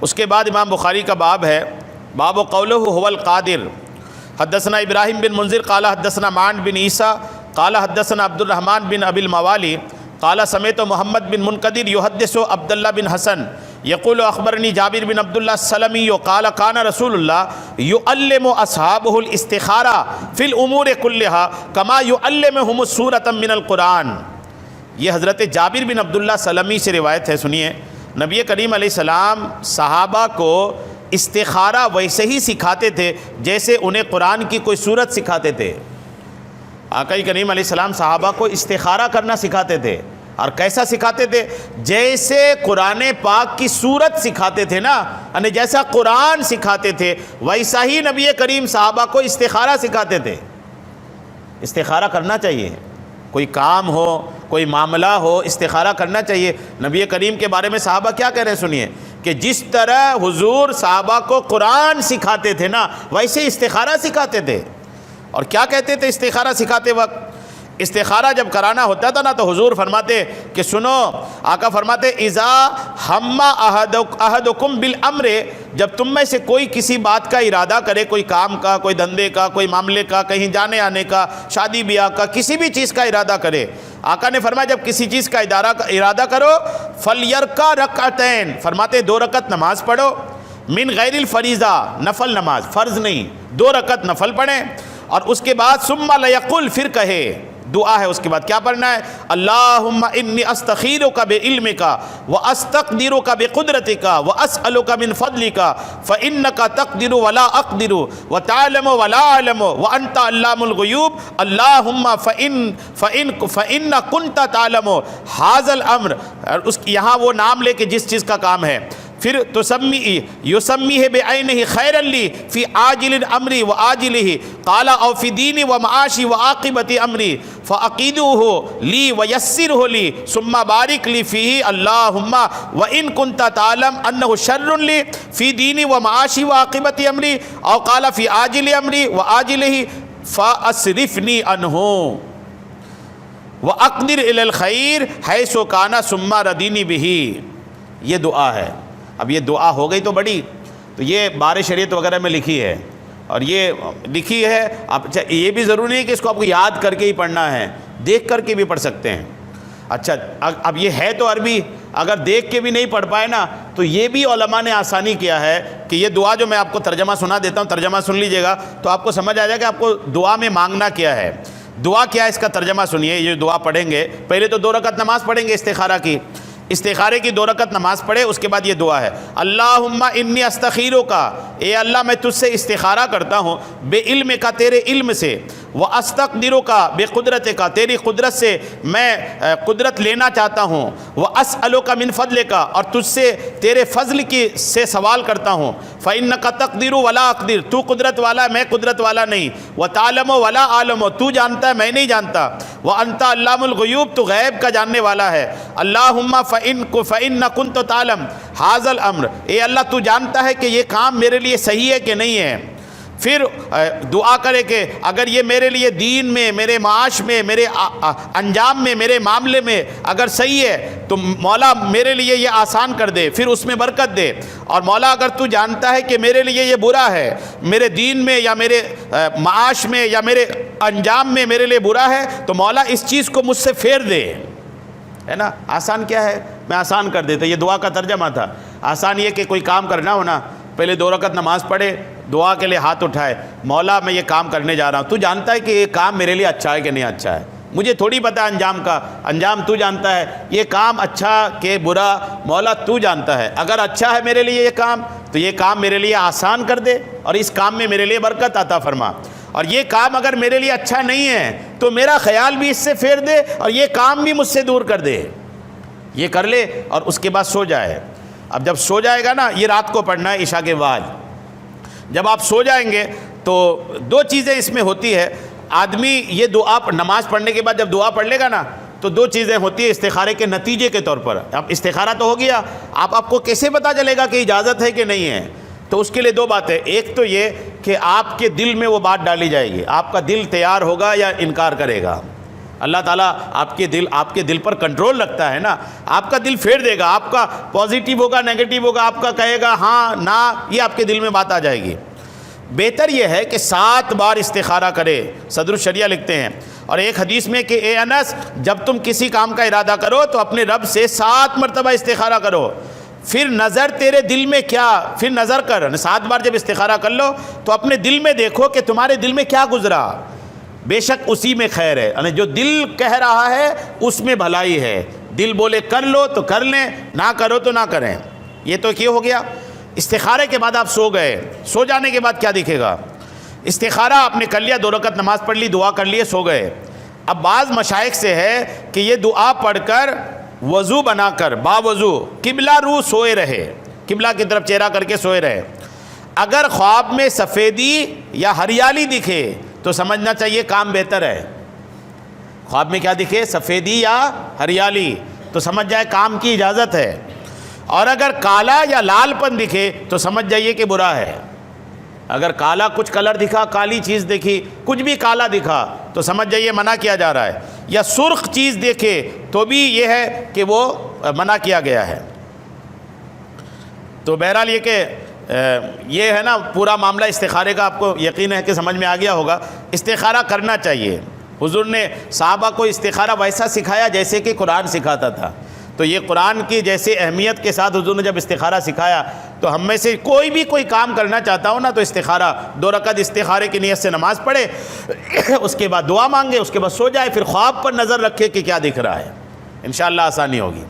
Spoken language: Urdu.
اس کے بعد امام بخاری کا باب ہے، باب قولہ هو القادر۔ حدثنا ابراہیم بن منذر قال حدثنا معن بن عیسیٰ قال حدثنا عبد الرحمن بن ابی الموالی قال سمعت محمد بن منقدر يحدث عبد الله بن حسن يقول اخبرني جابر بن عبد الله السلمي قال كان رسول الله يعلم اصحابه الاستخارة في الامور كلها كما يعلمهم سورة من القرآن۔ یہ حضرت جابر بن عبداللہ سلمی سے روایت ہے، سنیے، نبی کریم علیہ السلام صحابہ کو استخارہ ویسے ہی سکھاتے تھے جیسے انہیں قرآن کی کوئی صورت سکھاتے تھے۔ آقا کریم علیہ السلام صحابہ کو استخارہ کرنا سکھاتے تھے، اور کیسا سکھاتے تھے؟ جیسے قرآن پاک کی صورت سکھاتے تھے نا، یعنی جیسا قرآن سکھاتے تھے ویسا ہی نبی کریم صحابہ کو استخارہ سکھاتے تھے۔ استخارہ کرنا چاہیے، کوئی کام ہو، کوئی معاملہ ہو، استخارہ کرنا چاہیے۔ نبی کریم کے بارے میں صحابہ کیا کہہ رہے ہیں، سنیے، کہ جس طرح حضور صحابہ کو قرآن سکھاتے تھے نا ویسے استخارہ سکھاتے تھے۔ اور کیا کہتے تھے استخارہ سکھاتے وقت؟ استخارہ جب کرانا ہوتا تھا نا تو حضور فرماتے کہ سنو، آقا فرماتے اذا ہم احدکم بالامر، جب تم میں سے کوئی کسی بات کا ارادہ کرے، کوئی کام کا، کوئی دھندے کا، کوئی معاملے کا، کہیں جانے آنے کا، شادی بیاہ کا، کسی بھی چیز کا ارادہ کرے، آقا نے فرمایا جب کسی چیز کا ارادہ کرو فلیرکع رکعتین، فرماتے 2 رکعت نماز پڑھو، من غیر الفریضہ، نفل نماز، فرض نہیں، 2 رکعت نفل پڑھیں، اور اس کے بعد ثم لیقل، پھر کہے، دعا ہے اس کے بعد کیا پڑھنا ہے؟ اللہم انی استخیرک بعلمک واستقدرک بقدرتک واسألک من فضلک فانک تقدر ولا اقدر وتعلم ولا اعلم وانت علام الغیوب اللہم فان کنت تعلم ھذا الامر، یہاں وہ نام لے کے جس چیز کا کام ہے، پھر یسمیہ بعینہ خیرا لی فی عاجل امری وآجلہ قال او فی دینی ومعاشی وعاقبت امری فعقیدوہ لی ویسرہ لی ثم بارک لی فیہ اللہم وان کنت تعلم انہ شر لی فی دینی ومعاشی وعاقبت امری او قال فی عاجل امری وآجلہ فاصرفنی عنہ واقدر الی الخیر حیث کان ثم ردینی بہ۔ یہ دعا ہے۔ اب یہ دعا ہو گئی تو بڑی، تو یہ بار شریعت وغیرہ میں لکھی ہے، اور یہ لکھی ہے، اب یہ بھی ضروری نہیں کہ اس کو آپ کو یاد کر کے ہی پڑھنا ہے، دیکھ کر کے بھی پڑھ سکتے ہیں۔ اچھا اب یہ ہے تو عربی، اگر دیکھ کے بھی نہیں پڑھ پائے نا تو یہ بھی علماء نے آسانی کیا ہے کہ یہ دعا جو میں آپ کو ترجمہ سنا دیتا ہوں، ترجمہ سن لیجئے گا تو آپ کو سمجھ آ جائے گا آپ کو دعا میں مانگنا کیا ہے۔ دعا کیا ہے اس کا ترجمہ سنیے، یہ دعا پڑھیں گے، پہلے تو 2 رکعت نماز پڑھیں گے استخارہ کی، استخارے کی 2 رکعت نماز پڑھے، اس کے بعد یہ دعا ہے، اللہم انی استخیرک، اے اللہ میں تجھ سے استخارہ کرتا ہوں، بے علم کا، تیرے علم سے، واستقدرک بقدرتک، تیری قدرت سے میں قدرت لینا چاہتا ہوں، واسألک من فضلک، اور تجھ سے تیرے فضل کی سے سوال کرتا ہوں، فانک تقدر ولا اقدر، تو قدرت والا میں قدرت والا نہیں، وتعلم ولا اعلم، تو جانتا ہے میں نہیں جانتا، وانت علام الغیوب، تو غیب کا جاننے والا ہے، اللہم فإن كنت تعلم ھذا الامر، اے اللہ تو جانتا ہے کہ یہ کام میرے لیے صحیح ہے کہ نہیں ہے۔ پھر دعا کرے کہ اگر یہ میرے لیے دین میں، میرے معاش میں، میرے انجام میں، میرے معاملے میں اگر صحیح ہے تو مولا میرے لیے یہ آسان کر دے، پھر اس میں برکت دے، اور مولا اگر تو جانتا ہے کہ میرے لیے یہ برا ہے، میرے دین میں یا میرے معاش میں یا میرے انجام میں میرے لیے برا ہے تو مولا اس چیز کو مجھ سے پھیر دے، ہے نا۔ آسان کیا ہے، میں آسان کر دیتا، یہ دعا کا ترجمہ تھا۔ آسان یہ کہ کوئی کام کرنا ہونا، پہلے 2 رکعت نماز پڑھے، دعا کے لیے ہاتھ اٹھائے، مولا میں یہ کام کرنے جا رہا ہوں، تو جانتا ہے کہ یہ کام میرے لیے اچھا ہے کہ نہیں اچھا ہے، مجھے تھوڑی پتہ ہے انجام کا، انجام تو جانتا ہے، یہ کام اچھا کہ برا مولا تو جانتا ہے، اگر اچھا ہے میرے لیے یہ کام تو یہ کام میرے لیے آسان کر دے، اور اس کام میں میرے لیے برکت عطا فرما، اور یہ کام اگر میرے لیے اچھا نہیں ہے تو میرا خیال بھی اس سے پھیر دے اور یہ کام بھی مجھ سے دور کر دے۔ یہ کر لے اور اس کے بعد سو جائے۔ اب جب سو جائے گا نا، یہ رات کو پڑھنا ہے عشاء کے بعد، جب آپ سو جائیں گے تو 2 چیزیں اس میں ہوتی ہے، آدمی یہ دعا نماز پڑھنے کے بعد جب دعا پڑھ لے گا نا تو 2 چیزیں ہوتی ہیں استخارے کے نتیجے کے طور پر۔ اب استخارہ تو ہو گیا، آپ کو کیسے پتہ چلے گا کہ اجازت ہے کہ نہیں ہے؟ تو اس کے لیے 2 باتیں، ایک تو یہ کہ آپ کے دل میں وہ بات ڈالی جائے گی، آپ کا دل تیار ہوگا یا انکار کرے گا، اللہ تعالیٰ آپ کے دل پر کنٹرول رکھتا ہے نا. آپ کا دل پھیر دے گا, آپ کا پازیٹیو ہوگا نیگیٹو ہوگا, آپ کا کہے گا ہاں نہ, یہ آپ کے دل میں بات آ جائے گی. بہتر یہ ہے کہ 7 بار استخارہ کرے. صدر الشریعہ لکھتے ہیں, اور ایک حدیث میں کہ اے انس, جب تم کسی کام کا ارادہ کرو تو اپنے رب سے 7 مرتبہ استخارہ کرو, پھر نظر تیرے دل میں کیا, پھر نظر کر 7 بار جب استخارہ کر لو تو اپنے دل میں دیکھو کہ تمہارے دل میں کیا گزرا, بے شک اسی میں خیر ہے. یعنی جو دل کہہ رہا ہے اس میں بھلائی ہے. دل بولے کر لو تو کر لیں, نہ کرو تو نہ کریں. یہ تو کیا ہو گیا. استخارے کے بعد آپ سو گئے, سو جانے کے بعد کیا دکھے گا؟ استخارہ آپ نے کر لیا, 2 رکعت نماز پڑھ لی, دعا کر لیے, سو گئے. اب بعض مشائخ سے ہے کہ یہ دعا پڑھ کر وضو بنا کر باوضو قبلہ رو سوئے رہے, قبلہ کی طرف چہرہ کر کے سوئے رہے. اگر خواب میں سفیدی یا ہریالی دکھے تو سمجھنا چاہیے کام بہتر ہے. خواب میں کیا دکھے؟ سفیدی یا ہریالی, تو سمجھ جائے کام کی اجازت ہے. اور اگر کالا یا لال پن دکھے تو سمجھ جائیے کہ برا ہے. اگر کالا کچھ کلر دکھا, کالی چیز دیکھی, کچھ بھی کالا دکھا تو سمجھ جائیے منع کیا جا رہا ہے. یا سرخ چیز دیکھے تو بھی یہ ہے کہ وہ منع کیا گیا ہے. تو بہرحال یہ کہ یہ ہے نا پورا معاملہ استخارے کا, آپ کو یقین ہے کہ سمجھ میں آ گیا ہوگا. استخارہ کرنا چاہیے. حضور نے صحابہ کو استخارہ ویسا سکھایا جیسے کہ قرآن سکھاتا تھا. تو یہ قرآن کی جیسے اہمیت کے ساتھ حضور نے جب استخارہ سکھایا, تو ہم میں سے کوئی بھی کوئی کام کرنا چاہتا ہو نا تو استخارہ 2 رکعت استخارے کی نیت سے نماز پڑھے, اس کے بعد دعا مانگے, اس کے بعد سو جائے, پھر خواب پر نظر رکھے کہ کیا دکھ رہا ہے. انشاءاللہ آسانی ہوگی.